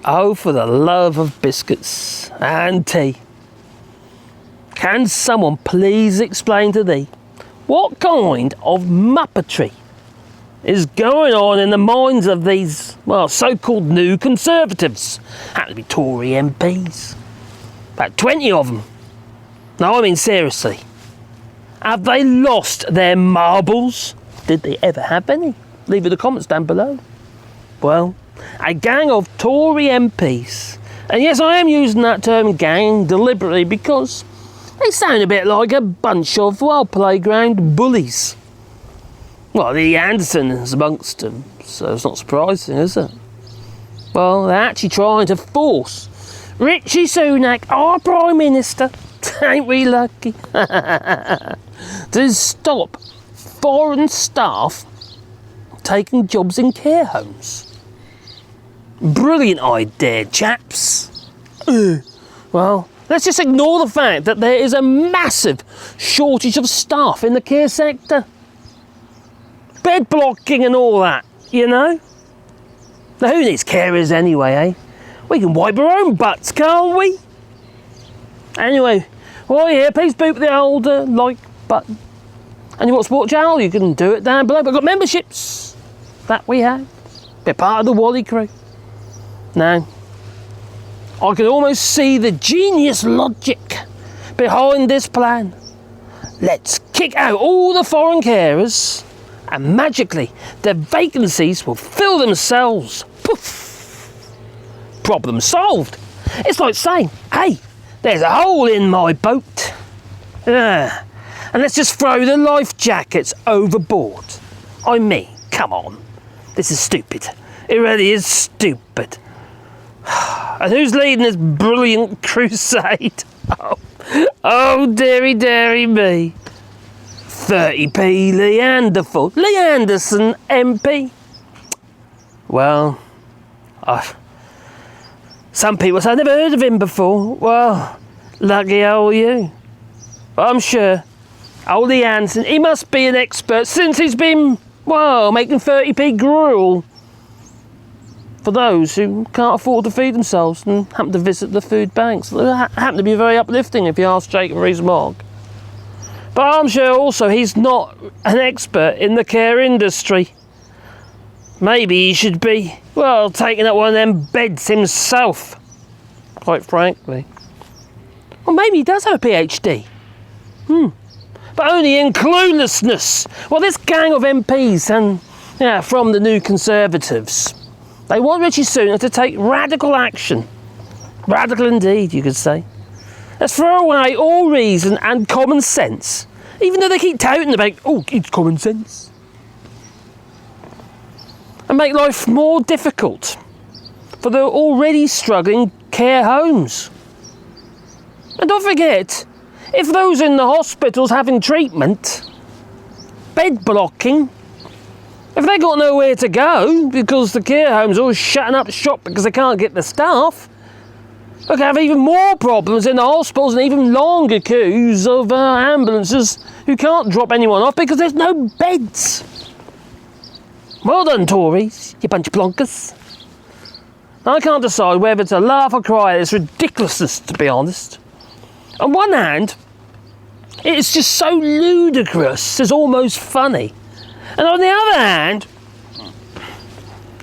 Oh, for the love of biscuits and tea. Can someone please explain to thee what kind of muppetry is going on in the minds of these, well, so-called new Conservatives? Happen to be Tory MPs. About 20 of them. No, I mean seriously. Have they lost their marbles? Did they ever have any? Leave it in the comments down below. Well, a gang of Tory MPs, and yes, I am using that term gang deliberately because they sound a bit like a bunch of, well, playground bullies. Well, the Anderson is amongst them, so it's not surprising, is it? Well, they're actually trying to force Rishi Sunak, our Prime Minister, ain't we lucky, to stop foreign staff taking jobs in care homes. Brilliant idea, chaps. Well, let's just ignore the fact that there is a massive shortage of staff in the care sector. Bed blocking and all that, you know? Now, who needs carers anyway, eh? We can wipe our own butts, can't we? Anyway, while you're here, please boot the old like button. And you want to support the channel, you can do it down below. We've got memberships that we have. Be part of the Wally crew. Now, I can almost see the genius logic behind this plan. Let's kick out all the foreign carers and magically the vacancies will fill themselves. Poof! Problem solved. It's like saying, hey, there's a hole in my boat. And let's just throw the life jackets overboard. I mean, come on. This is stupid. It really is stupid. And who's leading this brilliant crusade? Oh, dearie me. 30p Leanderful. Lee Anderson MP. Well, some people say I've never heard of him before. Well, lucky old you. But I'm sure old Lee Anderson, he must be an expert since he's been, well, making 30p gruel for those who can't afford to feed themselves and happen to visit the food banks. They happen to be very uplifting if you ask Jacob Rees-Mogg. But I'm sure also he's not an expert in the care industry. Maybe he should be, well, taking up one of them beds himself, quite frankly. Or maybe he does have a PhD. But only in cluelessness. Well, this gang of MPs and from the new Conservatives, they want Rishi Sunak to take radical action. Radical indeed, you could say. Let's throw away all reason and common sense, even though they keep touting about, oh, it's common sense. And make life more difficult for the already struggling care homes. And don't forget, if those in the hospitals having treatment, bed blocking, if they got nowhere to go because the care homes are all shutting up shop because they can't get the staff, they could have even more problems in the hospitals and even longer queues of ambulances who can't drop anyone off because there's no beds. Well done, Tories, you bunch of plonkers. I can't decide whether to laugh or cry at this ridiculousness, to be honest. On one hand, it's just so ludicrous, it's almost funny. And on the other hand,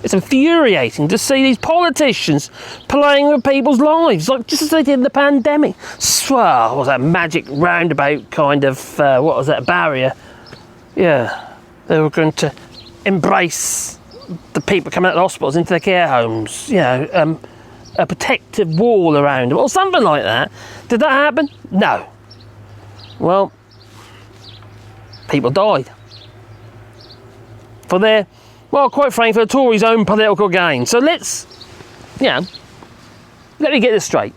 it's infuriating to see these politicians playing with people's lives, like just as they did in the pandemic. What was that magic roundabout kind of, what was that, barrier? Yeah, they were going to embrace the people coming out of the hospitals into their care homes, a protective wall around them, or something like that. Did that happen? No. Well, people died. For their, well, quite frankly, for the Tories' own political gain. So let's, let me get this straight.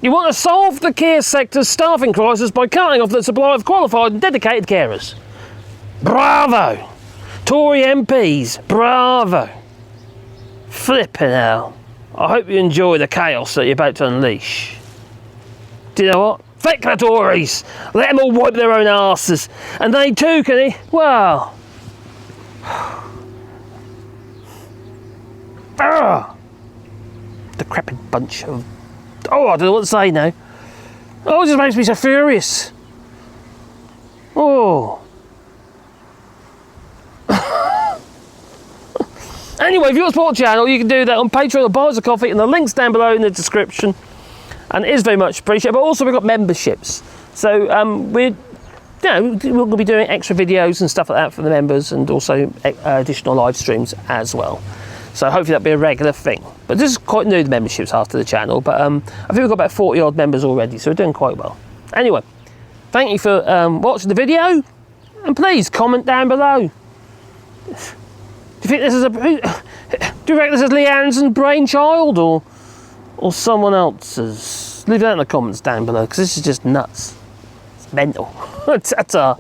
You want to solve the care sector's staffing crisis by cutting off the supply of qualified and dedicated carers. Bravo! Tory MPs, bravo! Flippin' hell. I hope you enjoy the chaos that you're about to unleash. Do you know what? Feck the Tories! Let them all wipe their own arses. And they too can, well... decrepit bunch of... Oh, I don't know what to say now. Oh, it just makes me so furious. Oh. Anyway, if you want to support the channel, you can do that on Patreon or Buy Us a Coffee, and the link's down below in the description. And it is very much appreciated. But also, we've got memberships. So we're going to be doing extra videos and stuff like that for the members, and also additional live streams as well. So hopefully that'll be a regular thing. But this is quite new, the memberships after the channel. But I think we've got about 40 odd members already, so we're doing quite well. Anyway, thank you for watching the video, and please comment down below. Do you think this is do you reckon this is Leanne's brainchild or someone else's? Leave that in the comments down below, because this is just nuts. It's mental. Ta-ta.